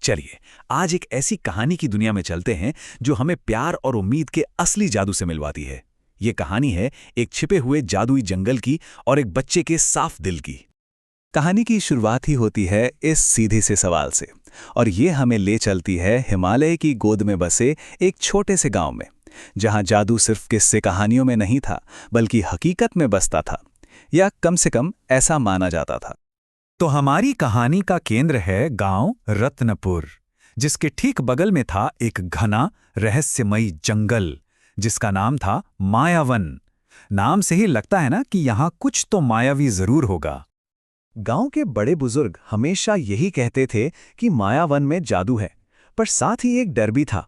चलिए, आज एक ऐसी कहानी की दुनिया में चलते हैं जो हमें प्यार और उम्मीद के असली जादू से मिलवाती है। ये कहानी है एक छिपे हुए जादुई जंगल की और एक बच्चे के साफ दिल की। कहानी की शुरुआत ही होती है इस सीधे से सवाल से, और ये हमें ले चलती है हिमालय की गोद में बसे एक छोटे से गांव में, जहां जादू सिर्फ किस्से कहानियों में नहीं था, बल्कि हकीकत में बसता था, या कम से कम ऐसा माना जाता था। तो हमारी कहानी का केंद्र है गांव रत्नपुर, जिसके ठीक बगल में था एक घना रहस्यमयी जंगल जिसका नाम था मायावन। नाम से ही लगता है ना कि यहाँ कुछ तो मायावी जरूर होगा। गांव के बड़े बुजुर्ग हमेशा यही कहते थे कि मायावन में जादू है, पर साथ ही एक डर भी था।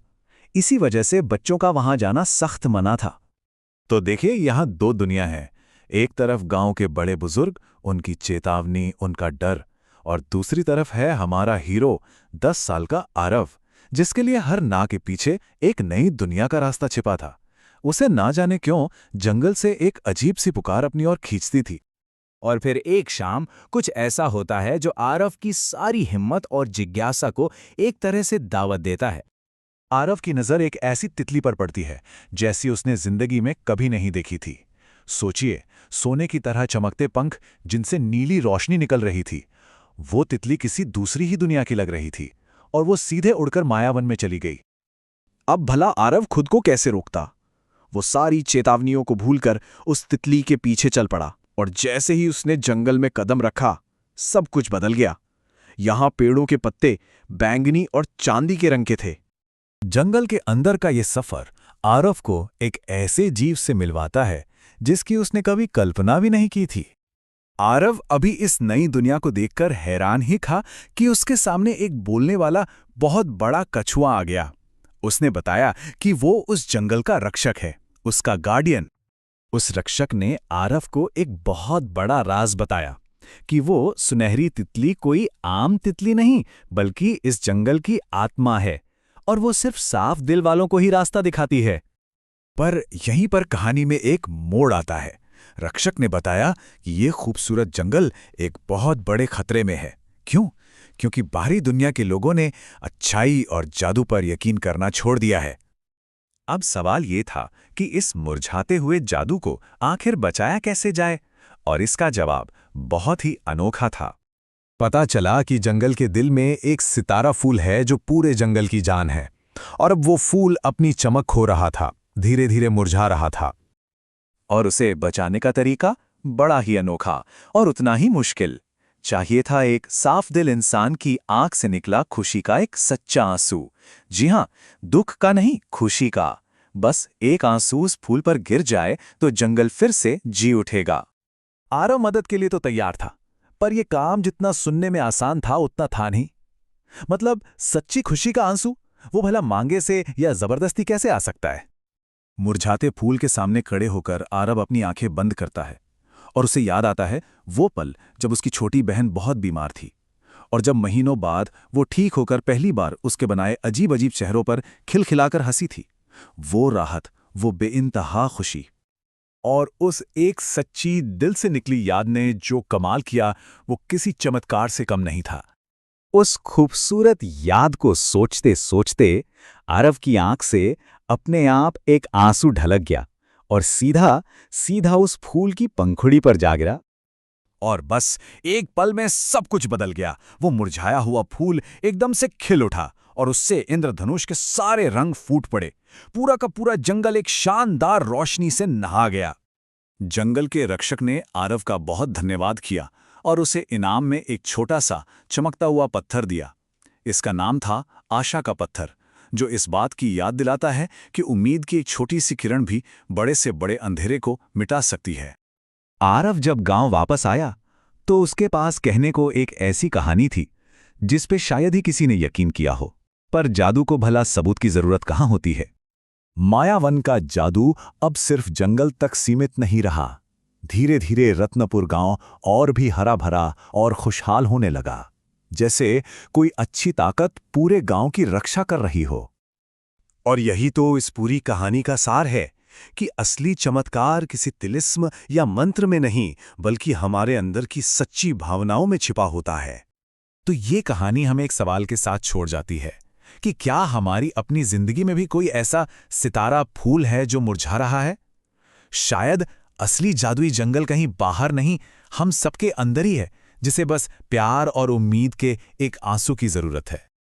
इसी वजह से बच्चों का वहां जाना सख्त मना था। तो देखिए, यहाँ दो दुनिया है। एक तरफ गांव के बड़े बुजुर्ग, उनकी चेतावनी, उनका डर, और दूसरी तरफ है हमारा हीरो 10 साल का आरव, जिसके लिए हर ना के पीछे एक नई दुनिया का रास्ता छिपा था। उसे ना जाने क्यों जंगल से एक अजीब सी पुकार अपनी ओर खींचती थी। और फिर एक शाम कुछ ऐसा होता है जो आरव की सारी हिम्मत और जिज्ञासा को एक तरह से दावत देता है। आरव की नजर एक ऐसी तितली पर पड़ती है जैसी उसने जिंदगी में कभी नहीं देखी थी। सोचिए, सोने की तरह चमकते पंख जिनसे नीली रोशनी निकल रही थी। वो तितली किसी दूसरी ही दुनिया की लग रही थी, और वो सीधे उड़कर मायावन में चली गई। अब भला आरव खुद को कैसे रोकता? वो सारी चेतावनियों को भूलकर उस तितली के पीछे चल पड़ा, और जैसे ही उसने जंगल में कदम रखा, सब कुछ बदल गया। यहां पेड़ों के पत्ते बैंगनी और चांदी के रंग के थे। जंगल के अंदर का ये सफर आरव को एक ऐसे जीव से मिलवाता है जिसकी उसने कभी कल्पना भी नहीं की थी। आरव अभी इस नई दुनिया को देखकर हैरान ही था कि उसके सामने एक बोलने वाला बहुत बड़ा कछुआ आ गया। उसने बताया कि वो उस जंगल का रक्षक है, उसका गार्डियन। उस रक्षक ने आरव को एक बहुत बड़ा राज बताया कि वो सुनहरी तितली कोई आम तितली नहीं, बल्कि इस जंगल की आत्मा है, और वो सिर्फ साफ दिल वालों को ही रास्ता दिखाती है। पर यहीं पर कहानी में एक मोड़ आता है। रक्षक ने बताया कि ये खूबसूरत जंगल एक बहुत बड़े खतरे में है। क्यों? क्योंकि बाहरी दुनिया के लोगों ने अच्छाई और जादू पर यकीन करना छोड़ दिया है। अब सवाल ये था कि इस मुरझाते हुए जादू को आखिर बचाया कैसे जाए, और इसका जवाब बहुत ही अनोखा था। पता चला कि जंगल के दिल में एक सितारा फूल है जो पूरे जंगल की जान है, और अब वो फूल अपनी चमक खो रहा था, धीरे धीरे मुरझा रहा था। और उसे बचाने का तरीका बड़ा ही अनोखा और उतना ही मुश्किल। चाहिए था एक साफ दिल इंसान की आंख से निकला खुशी का एक सच्चा आंसू। जी हां, दुख का नहीं, खुशी का। बस एक आंसू उस फूल पर गिर जाए तो जंगल फिर से जी उठेगा। आरव मदद के लिए तो तैयार था, पर यह काम जितना सुनने में आसान था उतना था नहीं। मतलब, सच्ची खुशी का आंसू वो भला मांगे से या जबरदस्ती कैसे आ सकता है? मुरझाते फूल के सामने खड़े होकर आरव अपनी आंखें बंद करता है, और उसे याद आता है वो पल जब उसकी छोटी बहन बहुत बीमार थी, और जब महीनों बाद वो ठीक होकर पहली बार उसके बनाए अजीब अजीब चेहरों पर खिलखिलाकर हंसी थी। वो राहत, वो बेइंतहा खुशी, और उस एक सच्ची दिल से निकली याद ने जो कमाल किया, वो किसी चमत्कार से कम नहीं था। उस खूबसूरत याद को सोचते सोचते आरव की आंख से अपने आप एक आंसू ढलक गया, और सीधा सीधा उस फूल की पंखुड़ी पर जा गिरा। और बस एक पल में सब कुछ बदल गया। वो मुरझाया हुआ फूल एकदम से खिल उठा, और उससे इंद्रधनुष के सारे रंग फूट पड़े। पूरा का पूरा जंगल एक शानदार रोशनी से नहा गया। जंगल के रक्षक ने आरव का बहुत धन्यवाद किया, और उसे इनाम में एक छोटा सा चमकता हुआ पत्थर दिया। इसका नाम था आशा का पत्थर, जो इस बात की याद दिलाता है कि उम्मीद की एक छोटी सी किरण भी बड़े से बड़े अंधेरे को मिटा सकती है। आरव जब गांव वापस आया तो उसके पास कहने को एक ऐसी कहानी थी जिस पे शायद ही किसी ने यकीन किया हो। पर जादू को भला सबूत की जरूरत कहाँ होती है? मायावन का जादू अब सिर्फ जंगल तक सीमित नहीं रहा। धीरे धीरे रत्नपुर गांव और भी हरा भरा और खुशहाल होने लगा, जैसे कोई अच्छी ताकत पूरे गांव की रक्षा कर रही हो। और यही तो इस पूरी कहानी का सार है कि असली चमत्कार किसी तिलिस्म या मंत्र में नहीं, बल्कि हमारे अंदर की सच्ची भावनाओं में छिपा होता है। तो ये कहानी हमें एक सवाल के साथ छोड़ जाती है कि क्या हमारी अपनी जिंदगी में भी कोई ऐसा सितारा फूल है जो मुरझा रहा है? शायद असली जादुई जंगल कहीं बाहर नहीं, हम सबके अंदर ही है, जिसे बस प्यार और उम्मीद के एक आंसू की जरूरत है।